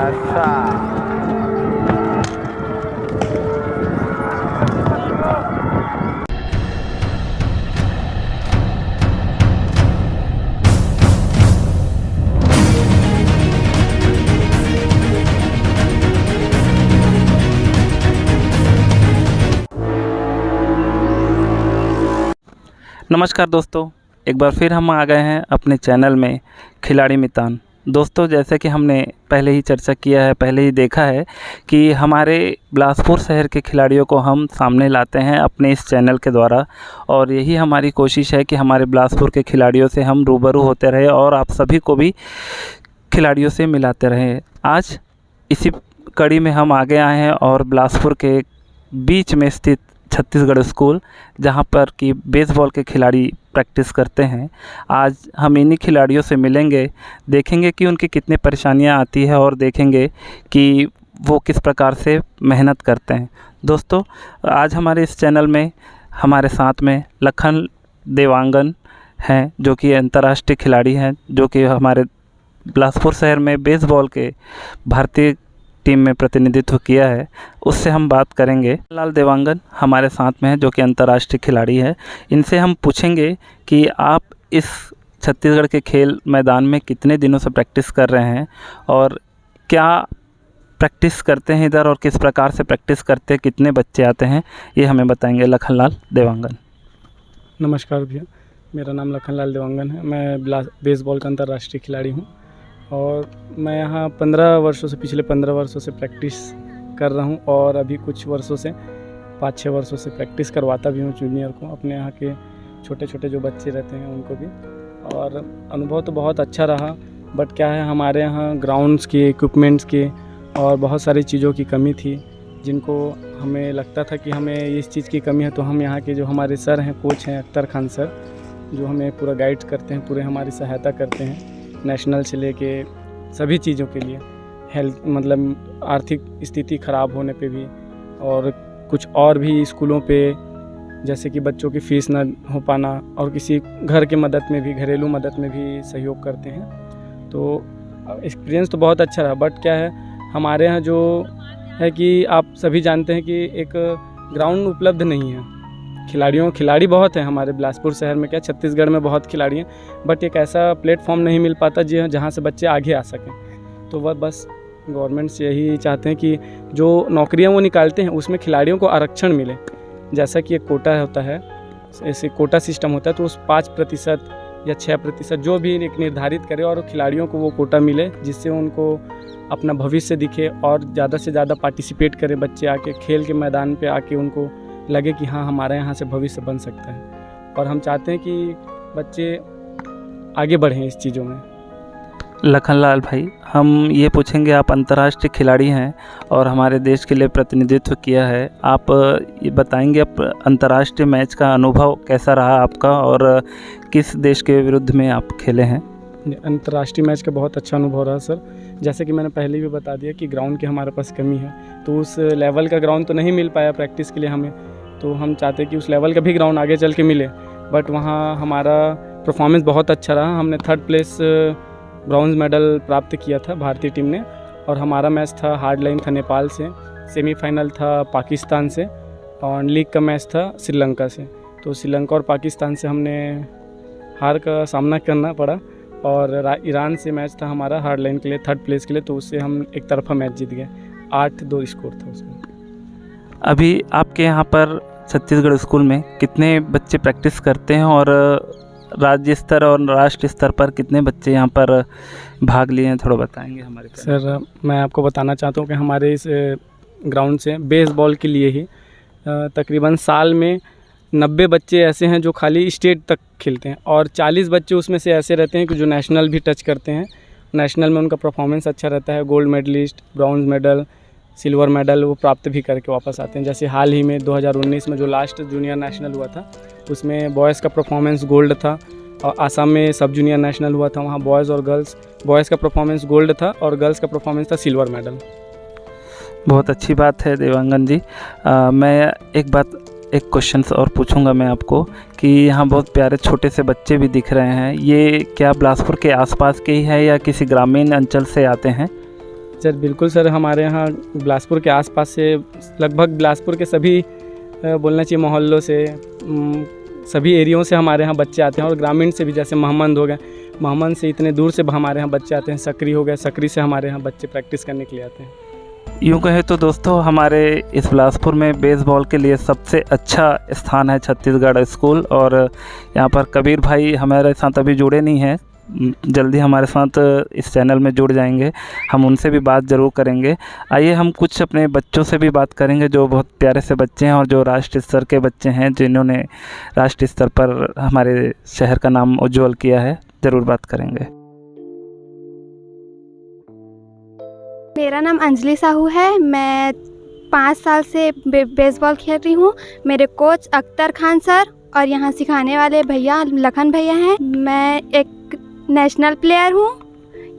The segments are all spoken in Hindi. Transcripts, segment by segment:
अच्छा। नमस्कार दोस्तों, एक बार फिर हम आ गए हैं अपने चैनल में खिलाड़ी मितान। दोस्तों, जैसे कि हमने पहले ही चर्चा किया है, पहले ही देखा है कि हमारे बिलासपुर शहर के खिलाड़ियों को हम सामने लाते हैं अपने इस चैनल के द्वारा, और यही हमारी कोशिश है कि हमारे बिलासपुर के खिलाड़ियों से हम रूबरू होते रहे और आप सभी को भी खिलाड़ियों से मिलाते रहें। आज इसी कड़ी में हम आगे आए हैं और बिलासपुर के बीच में स्थित छत्तीसगढ़ स्कूल, जहां पर कि बेसबॉल के खिलाड़ी प्रैक्टिस करते हैं, आज हम इन्हीं खिलाड़ियों से मिलेंगे, देखेंगे कि उनकी कितनी परेशानियां आती है और देखेंगे कि वो किस प्रकार से मेहनत करते हैं। दोस्तों, आज हमारे इस चैनल में हमारे साथ में लखन देवांगन हैं, जो कि अंतर्राष्ट्रीय खिलाड़ी हैं, जो कि हमारे बिलासपुर शहर में बेसबॉल के भारतीय टीम में प्रतिनिधित्व किया है। उससे हम बात करेंगे। लाल देवांगन हमारे साथ में है, जो कि अंतर्राष्ट्रीय खिलाड़ी है। इनसे हम पूछेंगे कि आप इस छत्तीसगढ़ के खेल मैदान में कितने दिनों से प्रैक्टिस कर रहे हैं और क्या प्रैक्टिस करते हैं इधर, और किस प्रकार से प्रैक्टिस करते हैं, कितने बच्चे आते हैं, ये हमें बताएंगे लखनलाल देवांगन। नमस्कार भैया, मेरा नाम लखनलाल देवांगन है। मैं बेसबॉल का अंतर्राष्ट्रीय खिलाड़ी हूँ और मैं यहाँ 15 वर्षों से, पिछले 15 वर्षों से प्रैक्टिस कर रहा हूँ और अभी कुछ वर्षों से 5-6 वर्षों से प्रैक्टिस करवाता भी हूँ जूनियर को, अपने यहाँ के छोटे छोटे जो बच्चे रहते हैं उनको भी। और अनुभव तो बहुत अच्छा रहा, बट क्या है, हमारे यहाँ ग्राउंड्स के, इक्विपमेंट्स के और बहुत सारी चीज़ों की कमी थी, जिनको हमें लगता था कि हमें इस चीज़ की कमी है। तो हम यहाँ के जो हमारे सर हैं, कोच हैं अख्तर खान सर, जो हमें पूरा गाइड करते हैं, पूरे हमारी सहायता करते हैं नेशनल से लेके सभी चीज़ों के लिए। हेल्थ मतलब आर्थिक स्थिति ख़राब होने पे भी, और कुछ और भी स्कूलों पे, जैसे कि बच्चों की फ़ीस ना हो पाना, और किसी घर के मदद में भी, घरेलू मदद में भी सहयोग करते हैं। तो एक्सपीरियंस तो बहुत अच्छा रहा, बट क्या है, हमारे यहाँ जो है कि आप सभी जानते हैं कि एक ग्राउंड उपलब्ध नहीं है। खिलाड़ी बहुत हैं हमारे बिलासपुर शहर में, क्या छत्तीसगढ़ में बहुत खिलाड़ी हैं, बट एक ऐसा प्लेटफॉर्म नहीं मिल पाता जहाँ से बच्चे आगे आ सकें। तो वह बस गवर्नमेंट से यही चाहते हैं कि जो नौकरियां वो निकालते हैं उसमें खिलाड़ियों को आरक्षण मिले। जैसा कि एक कोटा होता है, ऐसे कोटा सिस्टम होता है, तो उस 5% या 6% जो भी एक निर्धारित करे और खिलाड़ियों को वो कोटा मिले, जिससे उनको अपना भविष्य दिखे और ज़्यादा से ज़्यादा पार्टिसिपेट करें बच्चे, आके खेल के मैदान पे आके उनको लगे कि हाँ, हमारे यहाँ से भविष्य बन सकता है। और हम चाहते हैं कि बच्चे आगे बढ़ें इस चीज़ों में। लखनलाल भाई, हम ये पूछेंगे, आप अंतर्राष्ट्रीय खिलाड़ी हैं और हमारे देश के लिए प्रतिनिधित्व किया है, आप ये बताएंगे आप अंतर्राष्ट्रीय मैच का अनुभव कैसा रहा आपका, और किस देश के विरुद्ध में आप खेले हैं? अंतर्राष्ट्रीय मैच का बहुत अच्छा अनुभव रहा सर। जैसे कि मैंने पहले भी बता दिया कि ग्राउंड की हमारे पास कमी है, तो उस लेवल का ग्राउंड तो नहीं मिल पाया प्रैक्टिस के लिए हमें। तो हम चाहते हैं कि उस लेवल का भी ग्राउंड आगे चल के मिले, बट वहाँ हमारा परफॉर्मेंस बहुत अच्छा रहा। हमने 3rd प्लेस ब्रॉन्ज मेडल प्राप्त किया था भारतीय टीम ने, और हमारा मैच था, हार्ड लाइन था नेपाल से, सेमीफाइनल था पाकिस्तान से, और लीग का मैच था श्रीलंका से। तो श्रीलंका और पाकिस्तान से हमने हार का सामना करना पड़ा, और ईरान से मैच था हमारा हार्ड लाइन के लिए, 3rd प्लेस के लिए, तो उससे हम एक तरफा मैच जीत गए। 8-2 स्कोर था उसमें। अभी आपके यहाँ पर छत्तीसगढ़ स्कूल में कितने बच्चे प्रैक्टिस करते हैं, और राज्य स्तर और राष्ट्रीय स्तर पर कितने बच्चे यहाँ पर भाग लिए हैं, थोड़ा बताएंगे हमारे? सर, मैं आपको बताना चाहता हूँ कि हमारे इस ग्राउंड से बेसबॉल के लिए ही तकरीबन साल में 90 बच्चे ऐसे हैं जो खाली स्टेट तक खेलते हैं, और 40 बच्चे उसमें से ऐसे रहते हैं कि जो नेशनल भी टच करते हैं। नेशनल में उनका परफॉर्मेंस अच्छा रहता है, gold medalist, bronze medal, silver medal वो प्राप्त भी करके वापस आते हैं। जैसे हाल ही में 2019 में जो लास्ट जूनियर नेशनल हुआ था, उसमें बॉयज़ का परफॉर्मेंस गोल्ड था, और आसाम में सब जूनियर नेशनल हुआ था, वहाँ बॉयज़ और गर्ल्स, बॉयज़ का परफॉर्मेंस गोल्ड था और गर्ल्स का परफॉर्मेंस था सिल्वर मेडल। बहुत अच्छी बात है देवांगन जी। मैं एक क्वेश्चन और पूछूंगा मैं आपको कि यहाँ बहुत प्यारे छोटे से बच्चे भी दिख रहे हैं, ये क्या बिलासपुर के आसपास के ही है या किसी ग्रामीण अंचल से आते हैं? सर बिल्कुल सर, हमारे यहाँ बिलासपुर के आसपास से लगभग बिलासपुर के सभी बोलना चाहिए मोहल्लों से सभी एरियो से हमारे यहाँ बच्चे आते हैं और ग्रामीण से भी, जैसे महमंद हो गए, महमंद से इतने दूर से हमारे यहाँ बच्चे आते हैं। सकरी हो गए, सकरी से हमारे यहाँ बच्चे प्रैक्टिस करने के लिए आते हैं। यूँ कहें तो दोस्तों हमारे इस बिलासपुर में बेसबॉल के लिए सबसे अच्छा स्थान है छत्तीसगढ़ स्कूल। और यहाँ पर कबीर भाई हमारे साथ अभी जुड़े नहीं हैं, जल्दी हमारे साथ इस चैनल में जुड़ जाएंगे, हम उनसे भी बात ज़रूर करेंगे। आइए हम कुछ अपने बच्चों से भी बात करेंगे जो बहुत प्यारे से बच्चे हैं और जो राष्ट्रीय स्तर के बच्चे हैं, जिन्होंने राष्ट्रीय स्तर पर हमारे शहर का नाम उज्ज्वल किया है। ज़रूर बात करेंगे। मेरा नाम अंजलि साहू है। मैं 5 साल से बेसबॉल खेल रही हूँ। मेरे कोच अख्तर खान सर और यहाँ सिखाने वाले भैया लखन भैया हैं। मैं एक नेशनल प्लेयर हूँ।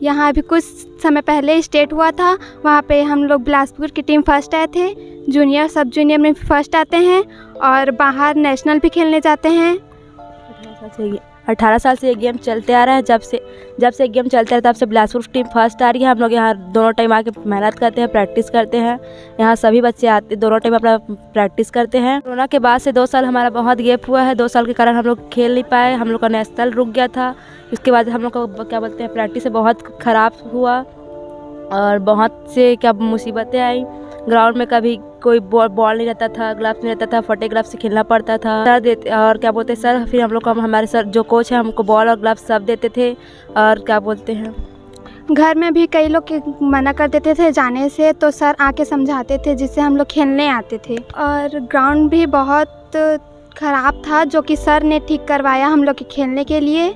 यहाँ अभी कुछ समय पहले स्टेट हुआ था, वहाँ पे हम लोग बिलासपुर की टीम फर्स्ट आए थे। जूनियर सब जूनियर में फर्स्ट आते हैं और बाहर नेशनल भी खेलने जाते हैं। 18 साल से ये गेम चलते आ रहा है। जब से गेम चलते हैं तब से बिलासपुर टीम फर्स्ट आ रही है। हम लोग यहाँ दोनों टाइम आके मेहनत करते हैं, प्रैक्टिस करते हैं। यहाँ सभी बच्चे आते दोनों टाइम अपना प्रैक्टिस करते हैं। कोरोना के बाद से 2 साल हमारा बहुत गैप हुआ है। 2 साल के कारण हम लोग खेल नहीं पाए, हम लोग का नेशनल रुक गया था। उसके बाद हम लोग का क्या बोलते हैं प्रैक्टिस से बहुत ख़राब हुआ और बहुत से क्या मुसीबतें आई। ग्राउंड में कभी कोई बॉल नहीं रहता था, ग्लव्स नहीं रहता था, फटे ग्लव्स से खेलना पड़ता था। सर देते और क्या बोलते हैं सर, फिर हम लोग को हमारे सर जो कोच है हमको बॉल और ग्लव्स सब देते थे। और क्या बोलते हैं घर में भी कई लोग मना कर देते थे जाने से, तो सर आके समझाते थे जिससे हम लोग खेलने आते थे। और ग्राउंड भी बहुत ख़राब था जो कि सर ने ठीक करवाया हम लोग के खेलने के लिए।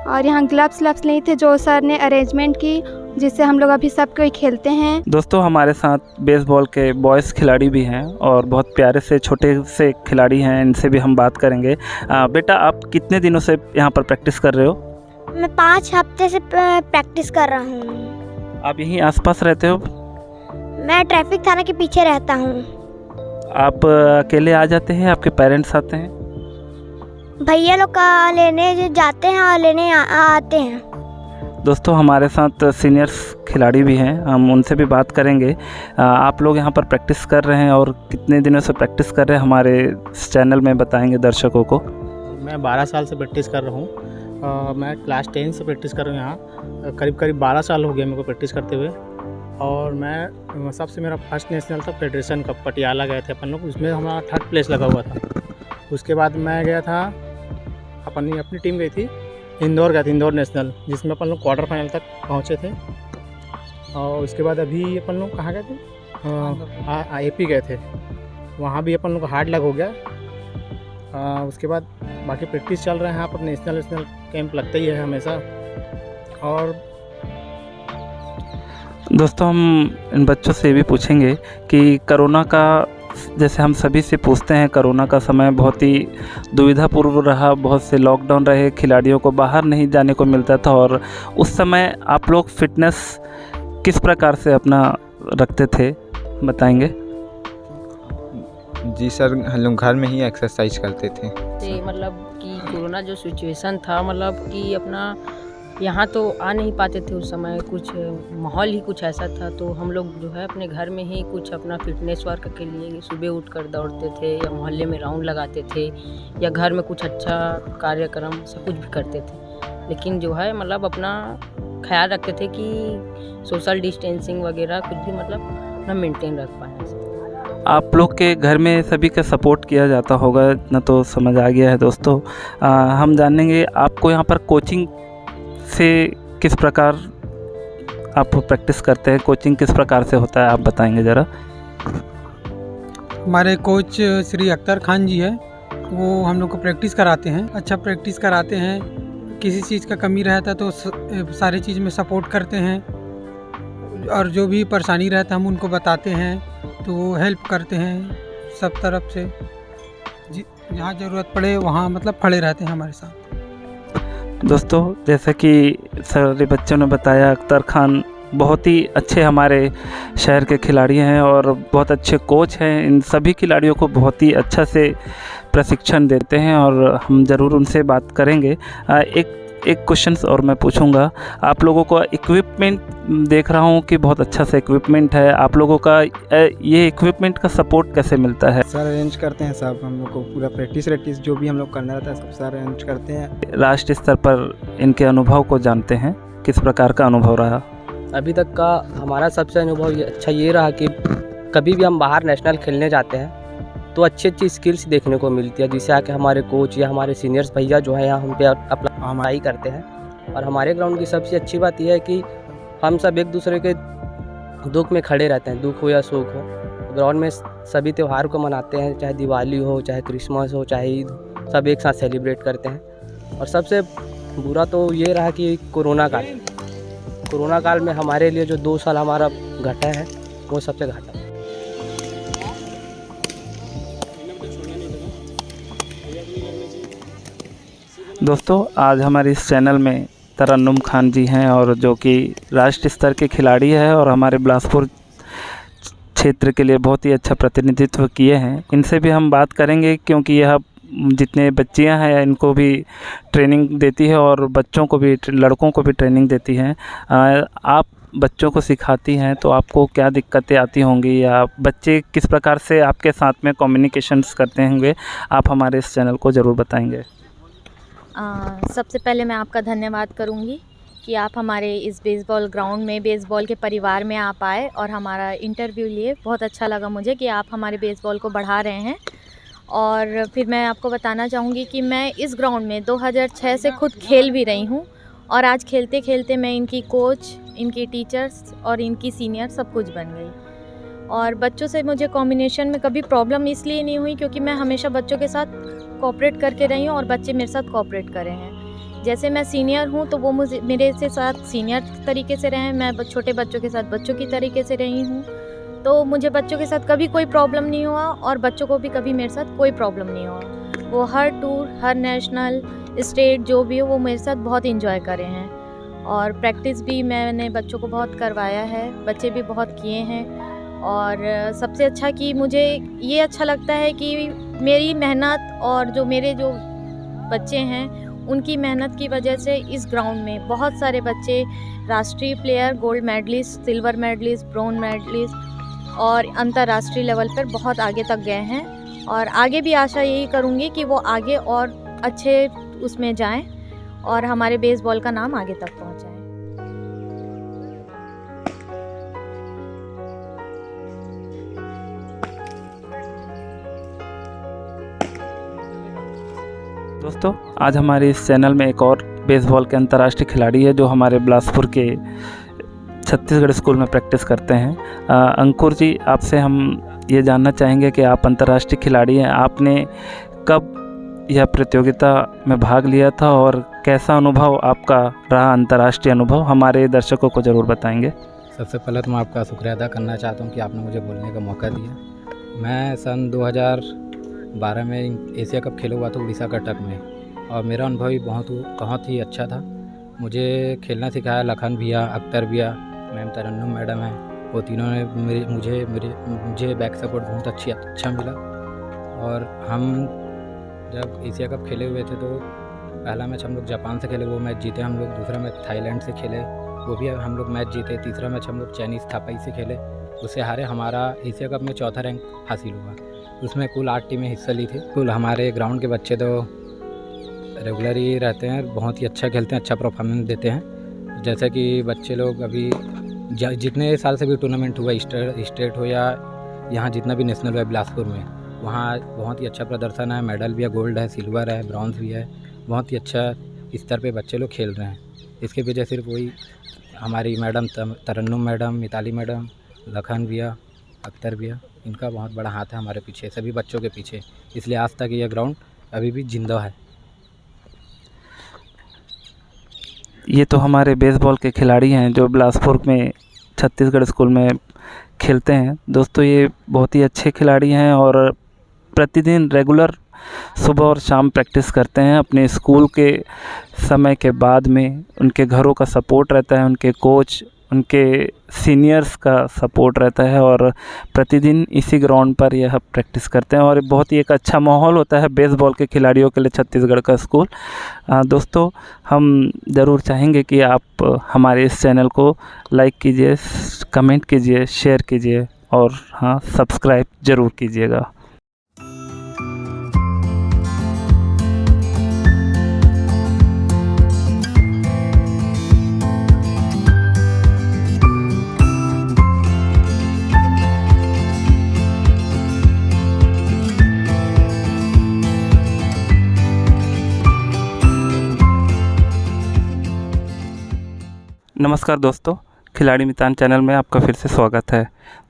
और यहाँ ग्लव्स नहीं थे जो सर ने अरेंजमेंट की, जिससे हम लोग अभी सब कोई खेलते हैं। दोस्तों हमारे साथ बेसबॉल के बॉयज़ खिलाड़ी भी हैं और बहुत प्यारे से छोटे से खिलाड़ी हैं, इनसे भी हम बात करेंगे। बेटा आप कितने दिनों से यहाँ पर प्रैक्टिस कर रहे हो? मैं 5 हफ्ते से प्रैक्टिस कर रहा हूँ। आप यहीं आसपास रहते हो? मैं ट्रैफिक थाना के पीछे रहता हूँ। आप अकेले आ जाते हैं, आपके पेरेंट्स आते हैं? भैया लोग का लेने जाते हैं और लेने आते हैं। दोस्तों हमारे साथ सीनियर्स खिलाड़ी भी हैं, हम उनसे भी बात करेंगे। आप लोग यहाँ पर प्रैक्टिस कर रहे हैं और कितने दिनों से प्रैक्टिस कर रहे हैं हमारे इस चैनल में बताएंगे दर्शकों को। मैं 12 साल से प्रैक्टिस कर रहा हूँ। मैं क्लास 10 से प्रैक्टिस कर रहा हूँ यहाँ। करीब 12 साल हो गया मेरे को प्रैक्टिस करते हुए। और मैं सबसे मेरा फर्स्ट नेशनल था फेडरेशन का, पटियाला गए थे अपन लोग, उसमें हमारा 3rd प्लेस लगा हुआ था। उसके बाद मैं गया था, अपनी टीम गई थी इंदौर गया था, इंदौर नेशनल, जिसमें अपन लोग क्वार्टर फाइनल तक पहुँचे थे। और उसके बाद अभी अपन लोग कहाँ गए थे? AP गए थे, वहाँ भी अपन लोग का हार्ड लग हो गया। उसके बाद बाकी प्रैक्टिस चल रहे हैं। यहाँ पर नेशनल कैंप लगता ही है हमेशा। और दोस्तों हम इन बच्चों से भी पूछेंगे कि कोरोना का, जैसे हम सभी से पूछते हैं, कोरोना का समय बहुत ही दुविधापूर्ण रहा, बहुत से लॉकडाउन रहे, खिलाड़ियों को बाहर नहीं जाने को मिलता था। और उस समय आप लोग फिटनेस किस प्रकार से अपना रखते थे, बताएंगे? जी सर, हम लोग घर में ही एक्सरसाइज करते थे। मतलब कि कोरोना जो सिचुएशन था, मतलब कि अपना यहाँ तो आ नहीं पाते थे उस समय, कुछ माहौल ही कुछ ऐसा था। तो हम लोग जो है अपने घर में ही कुछ अपना फिटनेस वर्क के लिए सुबह उठकर दौड़ते थे या मोहल्ले में राउंड लगाते थे या घर में कुछ अच्छा कार्यक्रम सब कुछ भी करते थे। लेकिन जो है मतलब अपना ख्याल रखते थे कि सोशल डिस्टेंसिंग वगैरह कुछ भी मतलब अपना मेंटेन रख पाएँ। आप लोग के घर में सभी का सपोर्ट किया जाता होगा, इतना तो समझ आ गया है। दोस्तों हम जानेंगे आपको यहाँ पर कोचिंग से किस प्रकार आप प्रैक्टिस करते हैं, कोचिंग किस प्रकार से होता है, आप बताएंगे ज़रा। हमारे कोच श्री अख्तर खान जी है, वो हम लोग को प्रैक्टिस कराते हैं, अच्छा प्रैक्टिस कराते हैं। किसी चीज़ का कमी रहता है तो सारी चीज़ में सपोर्ट करते हैं और जो भी परेशानी रहता है हम उनको बताते हैं तो वो हेल्प करते हैं सब तरफ से। जहाँ ज़रूरत पड़े वहाँ मतलब खड़े रहते हैं हमारे साथ। दोस्तों जैसे कि सारे बच्चों ने बताया, अख्तर खान बहुत ही अच्छे हमारे शहर के खिलाड़ी हैं और बहुत अच्छे कोच हैं। इन सभी खिलाड़ियों को बहुत ही अच्छा से प्रशिक्षण देते हैं और हम ज़रूर उनसे बात करेंगे। एक एक क्वेश्चन और मैं पूछूंगा। आप लोगों को इक्विपमेंट देख रहा हूँ कि बहुत अच्छा सा इक्विपमेंट है। आप लोगों का ये इक्विपमेंट का सपोर्ट कैसे मिलता है? सर अरेंज करते हैं सब, हम लोग को पूरा प्रैक्टिस जो भी हम लोग करना रहता है सब सर अरेंज करते हैं। राष्ट्रीय स्तर पर इनके अनुभव को जानते हैं, किस प्रकार का अनुभव रहा? अभी तक का हमारा सबसे अनुभव अच्छा ये रहा कि कभी भी हम बाहर नेशनल खेलने जाते हैं तो अच्छी अच्छी स्किल्स देखने को मिलती है, जिससे आके हमारे कोच या हमारे सीनियर्स भैया जो है यहाँ हम पे अपना पढ़ाई करते हैं। और हमारे ग्राउंड की सबसे अच्छी बात यह है कि हम सब एक दूसरे के दुख में खड़े रहते हैं, दुख हो या सुख हो। ग्राउंड में सभी त्यौहार को मनाते हैं, चाहे दिवाली हो, चाहे क्रिसमस हो, चाहे ईद, सब एक साथ सेलिब्रेट करते हैं। और सबसे बुरा तो ये रहा कि कोरोना काल में हमारे लिए जो 2 साल हमारा घटा है वो सबसे घाटा है। दोस्तों, आज हमारे इस चैनल में तरन्नुम खान जी हैं और जो कि राष्ट्रीय स्तर के खिलाड़ी है और हमारे बिलासपुर क्षेत्र के लिए बहुत ही अच्छा प्रतिनिधित्व किए हैं। इनसे भी हम बात करेंगे क्योंकि यह जितने बच्चियां हैं इनको भी ट्रेनिंग देती है और बच्चों को भी, लड़कों को भी ट्रेनिंग देती हैं। आप बच्चों को सिखाती हैं तो आपको क्या दिक्कतें आती होंगी या बच्चे किस प्रकार से आपके साथ में कम्युनिकेशंस करते होंगे, आप हमारे इस चैनल को ज़रूर बताएंगे। सबसे पहले मैं आपका धन्यवाद करूंगी कि आप हमारे इस बेसबॉल ग्राउंड में, बेसबॉल के परिवार में आप आए और हमारा इंटरव्यू लिए। बहुत अच्छा लगा मुझे कि आप हमारे बेसबॉल को बढ़ा रहे हैं। और फिर मैं आपको बताना चाहूँगी कि मैं इस ग्राउंड में 2006 से खुद खेल भी रही हूँ और आज खेलते खेलते मैं इनकी कोच, इनकी टीचर्स और इनकी सीनियर सब कुछ बन गई। और बच्चों से मुझे कॉम्बिनेशन में कभी प्रॉब्लम इसलिए नहीं हुई क्योंकि मैं हमेशा बच्चों के साथ कोऑपरेट करके रही हूँ और बच्चे मेरे साथ कोऑपरेट करे हैं। जैसे मैं सीनियर हूँ तो वो मुझे मेरे से साथ सीनियर तरीके से रहे हैं, मैं छोटे बच्चों के साथ बच्चों की तरीके से रही हूँ। तो मुझे बच्चों के साथ कभी कोई प्रॉब्लम नहीं हुआ और बच्चों को भी कभी मेरे साथ कोई प्रॉब्लम नहीं हुआ। वो हर टूर, हर नेशनल, स्टेट जो भी हो वो मेरे साथ बहुत इंजॉय करे हैं। और प्रैक्टिस भी मैंने बच्चों को बहुत करवाया है, बच्चे भी बहुत किए हैं। और सबसे अच्छा कि मुझे ये अच्छा लगता है कि मेरी मेहनत और जो मेरे जो बच्चे हैं उनकी मेहनत की वजह से इस ग्राउंड में बहुत सारे बच्चे राष्ट्रीय player, gold medalist, silver medalist, bronze medalist और अंतर्राष्ट्रीय लेवल पर बहुत आगे तक गए हैं। और आगे भी आशा यही करूँगी कि वो आगे और अच्छे उसमें जाएं और हमारे बेसबॉल का नाम आगे तक पहुँचाएं। दोस्तों, आज हमारे इस चैनल में एक और बेसबॉल के अंतर्राष्ट्रीय खिलाड़ी है जो हमारे बिलासपुर के छत्तीसगढ़ स्कूल में प्रैक्टिस करते हैं। अंकुर जी, आपसे हम ये जानना चाहेंगे कि आप अंतर्राष्ट्रीय खिलाड़ी हैं, आपने कब यह प्रतियोगिता में भाग लिया था और कैसा अनुभव आपका रहा, अंतर्राष्ट्रीय अनुभव हमारे दर्शकों को ज़रूर बताएंगे। सबसे पहले तो मैं आपका शुक्रिया अदा करना चाहता हूँ कि आपने मुझे बोलने का मौका दिया। मैं सन 2012 में एशिया कप खेला हुआ था उड़ीसा कटक में और मेरा अनुभव भी बहुत ही अच्छा था। मुझे खेलना सिखाया लखन भैया, अख्तर भैया, मैम तरन्नुम मैडम है, वो तीनों ने मुझे बैक सपोर्ट बहुत अच्छा मिला। और हम जब एशिया कप खेले हुए थे तो पहला मैच हम लोग जापान से खेले, वो मैच जीते हम लोग। दूसरा मैच थाईलैंड से खेले, वो भी हम लोग मैच जीते। तीसरा मैच हम लोग चाइनीज़ थापाई से खेले, उससे हारे। हमारा एशिया कप में चौथा रैंक हासिल हुआ। उसमें कुल 8 टीमें हिस्सा ली थी। कुल हमारे ग्राउंड के बच्चे तो रेगुलर ही रहते हैं, बहुत ही अच्छा खेलते हैं, अच्छा परफॉर्मेंस देते हैं। जैसे कि बच्चे लोग अभी जितने साल से भी टूर्नामेंट हुआ, स्टेट हो या यहाँ जितना भी नेशनल हुआ बिलासपुर में, वहाँ बहुत ही अच्छा प्रदर्शन है। मेडल भी है, गोल्ड है, सिल्वर है, ब्रॉन्ज भी है। बहुत ही अच्छा स्तर पे बच्चे लोग खेल रहे हैं। इसके पीछे सिर्फ वही हमारी मैडम तरन्नुम मैडम, मिताली मैडम, लखन भैया, अख्तर भैया, इनका बहुत बड़ा हाथ है हमारे पीछे, सभी बच्चों के पीछे। इसलिए आज तक यह ग्राउंड अभी भी जिंदा है। ये तो हमारे बेसबॉल के खिलाड़ी हैं जो बिलासपुर में छत्तीसगढ़ स्कूल में खेलते हैं। दोस्तों, ये बहुत ही अच्छे खिलाड़ी हैं और प्रतिदिन रेगुलर सुबह और शाम प्रैक्टिस करते हैं। अपने स्कूल के समय के बाद में उनके घरों का सपोर्ट रहता है, उनके कोच उनके सीनियर्स का सपोर्ट रहता है और प्रतिदिन इसी ग्राउंड पर यह प्रैक्टिस करते हैं और बहुत ही एक अच्छा माहौल होता है बेसबॉल के खिलाड़ियों के लिए छत्तीसगढ़ का स्कूल। दोस्तों, हम ज़रूर चाहेंगे कि आप हमारे इस चैनल को लाइक कीजिए, कमेंट कीजिए, शेयर कीजिए और हाँ, सब्सक्राइब ज़रूर कीजिएगा। नमस्कार दोस्तों, खिलाड़ी मितान चैनल में आपका फिर से स्वागत है।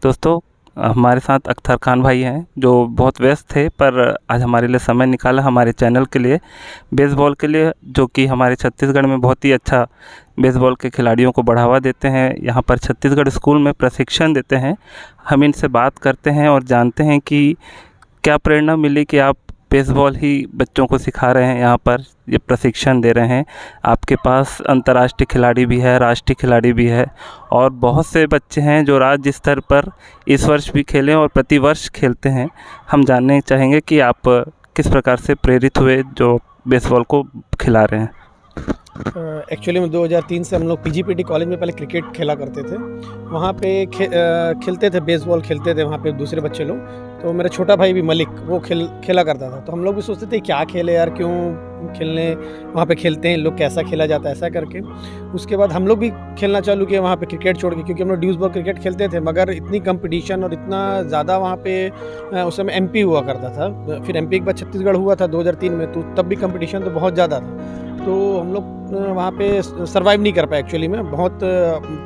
दोस्तों, हमारे साथ अख्तर खान भाई हैं जो बहुत व्यस्त थे पर आज हमारे लिए समय निकाला हमारे चैनल के लिए, बेसबॉल के लिए, जो कि हमारे छत्तीसगढ़ में बहुत ही अच्छा बेसबॉल के खिलाड़ियों को बढ़ावा देते हैं। यहाँ पर छत्तीसगढ़ स्कूल में प्रशिक्षण देते हैं। हम इनसे बात करते हैं और जानते हैं कि क्या प्रेरणा मिली कि आप बेसबॉल ही बच्चों को सिखा रहे हैं, यहाँ पर ये प्रशिक्षण दे रहे हैं। आपके पास अंतर्राष्ट्रीय खिलाड़ी भी है, राष्ट्रीय खिलाड़ी भी है और बहुत से बच्चे हैं जो राज्य स्तर पर इस वर्ष भी खेले और प्रतिवर्ष खेलते हैं। हम जानने चाहेंगे कि आप किस प्रकार से प्रेरित हुए जो बेसबॉल को खिला रहे हैं। एक्चुअली में 2003 से हम लोग पीजीपीटी कॉलेज में पहले क्रिकेट खेला करते थे। वहाँ पे खेलते थे, बेसबॉल खेलते थे वहाँ पे दूसरे बच्चे लोग। तो मेरा छोटा भाई भी मलिक, वो खेला करता था। तो हम लोग भी सोचते थे क्या खेले यार, क्यों खेलने वहाँ पे खेलते हैं लोग, कैसा खेला जाता है ऐसा करके। उसके बाद हम लोग भी खेलना चालू किया वहाँ पे क्रिकेट छोड़ के, क्योंकि हम लोग ड्यूस बॉल क्रिकेट खेलते थे मगर इतनी कंपटीशन और इतना ज़्यादा वहाँ पे उस समय एमपी हुआ करता था। फिर एमपी के बाद छत्तीसगढ़ हुआ था 2003 में, तो तब भी कंपटीशन तो बहुत ज़्यादा था। तो हम लोग वहाँ पे सर्वाइव नहीं कर पाए, एक्चुअली में बहुत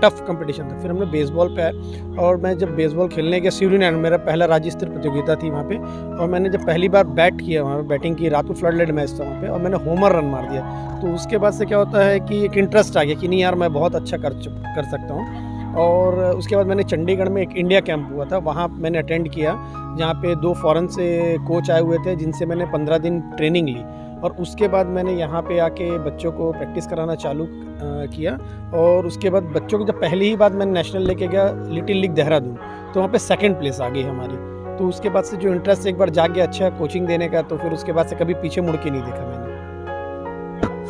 टफ कंपटीशन था। फिर हमने बेसबॉल पे आए और मैं जब बेसबॉल खेलने गया सिवनी, मेरा पहला राज्य स्तर प्रतियोगिता थी वहाँ पे, और मैंने जब पहली बार बैट किया वहाँ पे, बैटिंग की, रात को फ्लड लाइट मैच था वहाँ पे और मैंने होमर रन मार दिया। तो उसके बाद से क्या होता है कि एक इंटरेस्ट आ गया कि नहीं यार मैं बहुत अच्छा कर सकता हूँ। और उसके बाद मैंने चंडीगढ़ में एक इंडिया कैंप हुआ था, वहाँ मैंने अटेंड किया, जहाँ पे 2 फॉरेन से कोच आए हुए थे जिनसे मैंने 15 दिन ट्रेनिंग ली। और उसके बाद मैंने यहाँ पे आके बच्चों को प्रैक्टिस कराना चालू किया। और उसके बाद बच्चों को जब पहली ही बार मैंने नेशनल लेके गया लिटिल लीग देहरादून, तो वहाँ पे 2nd प्लेस आ गई हमारी। तो उसके बाद से जो इंटरेस्ट एक बार जाग गया अच्छा कोचिंग देने का, तो फिर उसके बाद से कभी पीछे मुड़ के नहीं देखा मैंने।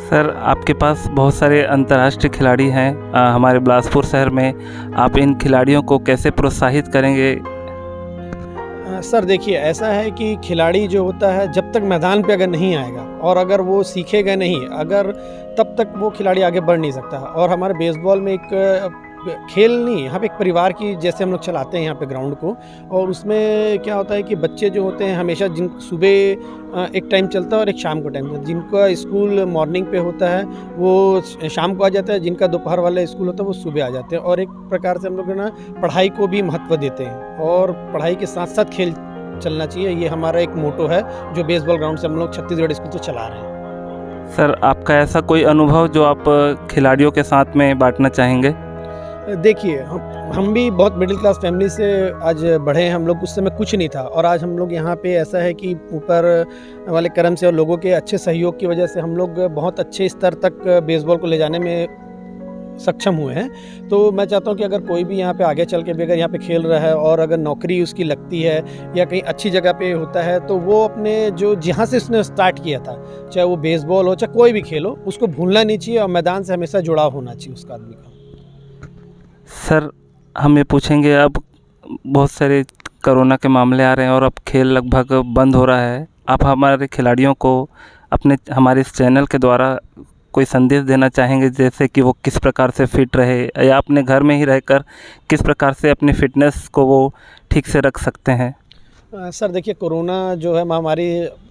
सर, आपके पास बहुत सारे अंतर्राष्ट्रीय खिलाड़ी हैं हमारे बिलासपुर शहर में। आप इन खिलाड़ियों को कैसे प्रोत्साहित करेंगे? सर देखिए, ऐसा है कि खिलाड़ी जो होता है जब तक मैदान पे अगर नहीं आएगा और अगर वो सीखेगा नहीं, अगर तब तक वो खिलाड़ी आगे बढ़ नहीं सकता। और हमारे बेसबॉल में एक खेल नहीं, यहाँ पे एक परिवार की जैसे हम लोग चलाते हैं यहाँ पे ग्राउंड को। और उसमें क्या होता है कि बच्चे जो होते हैं हमेशा, जिन सुबह एक टाइम चलता है और एक शाम को टाइम, जिनका स्कूल मॉर्निंग पे होता है वो शाम को आ जाता है, जिनका दोपहर वाला स्कूल होता है वो सुबह आ जाते हैं। और एक प्रकार से हम लोग ना पढ़ाई को भी महत्व देते हैं और पढ़ाई के साथ साथ खेल चलना चाहिए। ये हमारा एक मोटो है जो बेसबॉल ग्राउंड से हम लोग छत्तीसगढ़ स्कूल से चला रहे हैं। सर, आपका ऐसा कोई अनुभव जो आप खिलाड़ियों के साथ में बांटना चाहेंगे? देखिए, हम भी बहुत मिडिल क्लास फैमिली से आज बढ़े हैं हम लोग। उस समय कुछ नहीं था और आज हम लोग यहाँ पे ऐसा है कि ऊपर वाले करम से और लोगों के अच्छे सहयोग की वजह से हम लोग बहुत अच्छे स्तर तक बेसबॉल को ले जाने में सक्षम हुए हैं। तो मैं चाहता हूँ कि अगर कोई भी यहाँ पे आगे चल के भी अगर यहाँ पे खेल रहा है और अगर नौकरी उसकी लगती है या कहीं अच्छी जगह पे होता है, तो वो अपने जो जहाँ से उसने स्टार्ट किया था, चाहे वो बेसबॉल हो चाहे कोई भी खेल हो, उसको भूलना नहीं चाहिए और मैदान से हमेशा जुड़ाव होना चाहिए उसका आदमी का। सर, हम ये पूछेंगे, अब बहुत सारे कोरोना के मामले आ रहे हैं और अब खेल लगभग बंद हो रहा है। आप हमारे खिलाड़ियों को हमारे इस चैनल के द्वारा कोई संदेश देना चाहेंगे, जैसे कि वो किस प्रकार से फिट रहे या अपने घर में ही रहकर किस प्रकार से अपनी फिटनेस को वो ठीक से रख सकते हैं? सर देखिए, कोरोना जो है महामारी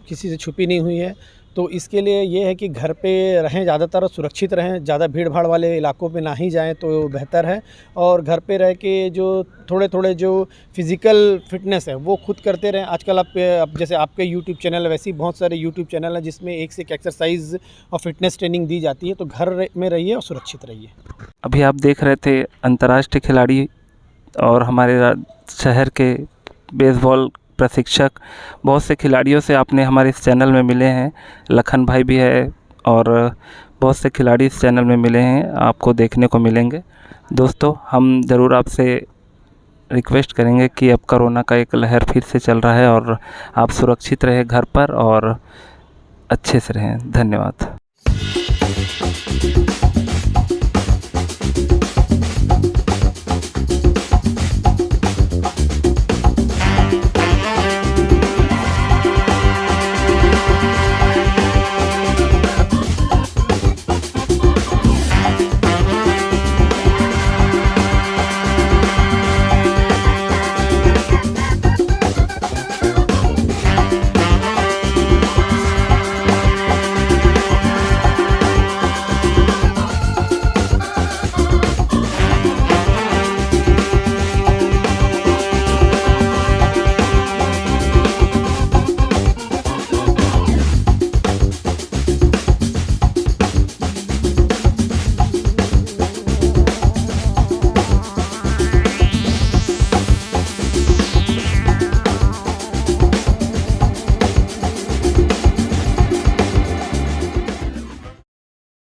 किसी से छुपी नहीं हुई है। तो इसके लिए ये है कि घर पे रहें, ज़्यादातर सुरक्षित रहें, ज़्यादा भीड़ भाड़ वाले इलाकों पे ना ही जाएं तो बेहतर है। और घर पे रह के जो थोड़े जो फिज़िकल फिटनेस है वो खुद करते रहें। आजकल आप जैसे आपके यूट्यूब चैनल है, वैसे ही बहुत सारे यूट्यूब चैनल हैं जिसमें एक से एक एक्सरसाइज और फिटनेस ट्रेनिंग दी जाती है। तो घर में रहिए और सुरक्षित रहिए। अभी आप देख रहे थे अंतर्राष्ट्रीय खिलाड़ी और हमारे शहर के बेसबॉल प्रशिक्षक, बहुत से खिलाड़ियों से आपने हमारे इस चैनल में मिले हैं। लखन भाई भी है और बहुत से खिलाड़ी इस चैनल में मिले हैं, आपको देखने को मिलेंगे। दोस्तों हम ज़रूर आपसे रिक्वेस्ट करेंगे कि अब कोरोना का एक लहर फिर से चल रहा है और आप सुरक्षित रहें घर पर और अच्छे से रहें। धन्यवाद।